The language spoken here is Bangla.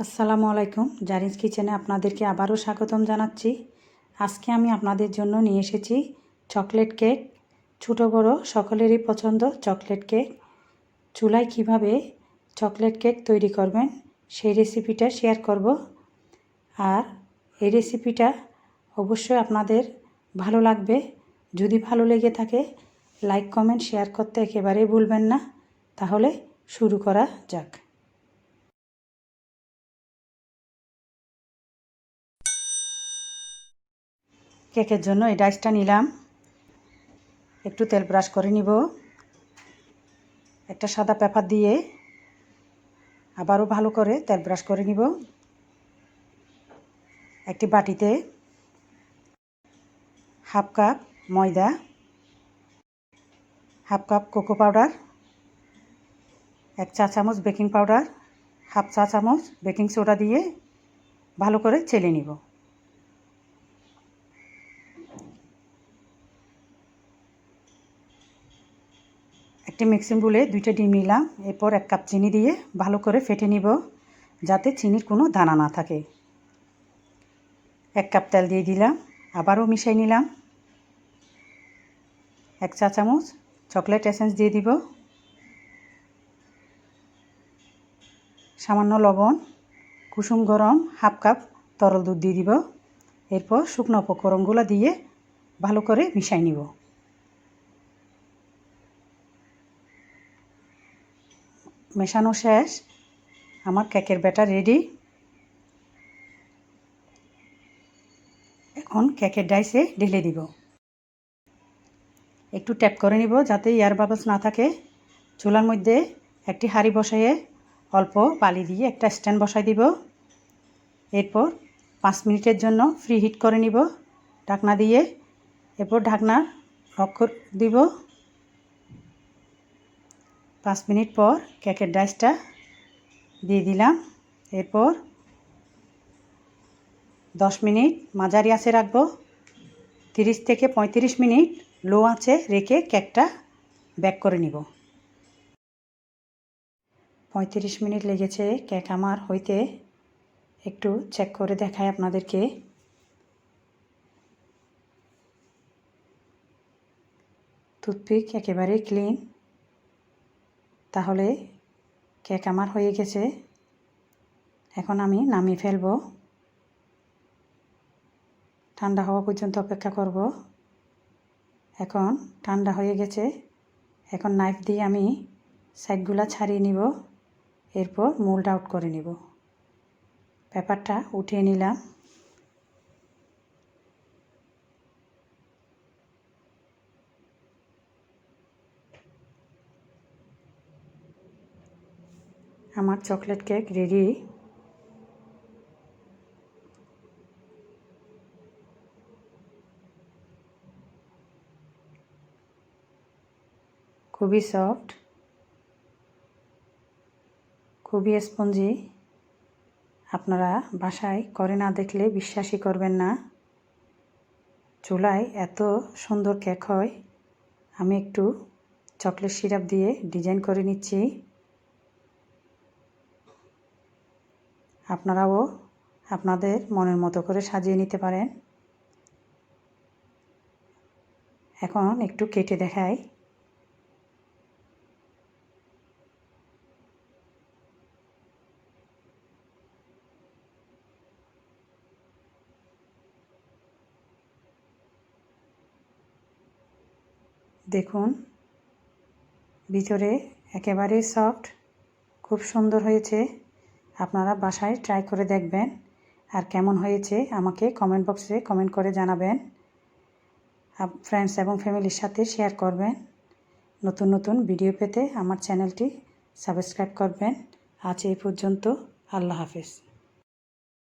আসসালামু আলাইকুম। জারিন্স কিচেনে আপনাদেরকে আবারও স্বাগতম জানাচ্ছি। আজকে আমি আপনাদের জন্য নিয়ে এসেছি চকলেট কেক। ছোটো বড় সকলেরই পছন্দ চকলেট কেক। চুলায় কিভাবে চকলেট কেক তৈরি করবেন সেই রেসিপিটা শেয়ার করব। আর এই রেসিপিটা অবশ্যই আপনাদের ভালো লাগবে। যদি ভালো লেগে থাকে লাইক কমেন্ট শেয়ার করতে একেবারেই ভুলবেন না। তাহলে শুরু করা যাক। কেকের জন্য এই ডাইসটা নিলাম। একটু তেল ব্রাশ করে নিব। একটা সাদা পেপার দিয়ে আবারও ভালো করে তেল ব্রাশ করে নিব। একটি বাটিতে হাফ কাপ ময়দা, হাফ কাপ কোকো পাউডার, 1 চা চামচ বেকিং পাউডার, হাফ চা চামচ বেকিং সোডা দিয়ে ভালো করে চেলে নিব। একটি মিক্সিং বুলে 2টা ডিম নিলাম। এরপর 1 কাপ চিনি দিয়ে ভালো করে ফেটে নিব যাতে চিনির কোনো দানা না থাকে। 1 কাপ তেল দিয়ে দিলাম। আবারও মিশিয়ে নিলাম। 1 চা চামচ চকলেট এসেন্স দিয়ে দিব। সামান্য লবণ, কুসুম গরম হাফ কাপ তরল দুধ দিয়ে দিব। এরপর শুকনো উপকরণগুলো দিয়ে ভালো করে মিশিয়ে নিব। মেশানো শেষ। আমার কেকের ব্যাটার রেডি। এখন কেকের ডাইসে ঢেলে দিব। একটু ট্যাপ করে নিব যাতে এয়ার বাবলস না থাকে। চুলার মধ্যে একটি হাঁড়ি বসাইয়ে অল্প বালি দিয়ে একটা স্ট্যান্ড বসাই দিব। এরপর 5 মিনিটের জন্য ফ্রি হিট করে নিব ঢাকনা দিয়ে। এরপর ঢাকনা লক দিব। 5 মিনিট পর কেকের ডাইসটা দিয়ে দিলাম। এরপর 10 মিনিট মাঝারি আঁচে রাখবো। 30 থেকে 35 মিনিট লো আঁচে রেখে কেকটা বেক করে নিব। 35 মিনিট লেগেছে কেক আমার হইতে। একটু চেক করে দেখাই আপনাদেরকে। টুথপিক একেবারেই ক্লিন। তাহলে কেক আমার হয়ে গেছে। এখন আমি নামিয়ে ফেলব। ঠান্ডা হওয়া পর্যন্ত অপেক্ষা করব। এখন ঠান্ডা হয়ে গেছে। এখন নাইফ দিয়ে আমি সাইডগুলা ছাড়িয়ে নিব। এরপর মোল্ড আউট করে নিব। পেপারটা উঠিয়ে নিলাম। আমার চকলেট কেক রেডি। খুবই সফট, খুবই স্পঞ্জি। আপনারা বাসায় করে না দেখলে বিশ্বাসই করবেন না চুলায় এত সুন্দর কেক হয়। আমি একটু চকলেট সিরাপ দিয়ে ডিজাইন করে নিচ্ছি। আপনারাও আপনাদের মনের মতো করে সাজিয়ে নিতে পারেন। এখন একটু কেটে দেখাই। দেখুন ভিতরে একেবারে সফট, খুব সুন্দর হয়েছে। আপনারা বাসায় ট্রাই করে দেখবেন আর কেমন হয়েছে আমাকে কমেন্ট বক্সে কমেন্ট করে জানাবেন। ফ্রেন্ডস এবং ফ্যামিলির সাথে শেয়ার করবেন। নতুন নতুন ভিডিও পেতে আমার চ্যানেলটি সাবস্ক্রাইব করবেন। আজ এই পর্যন্ত। আল্লাহ হাফেজ।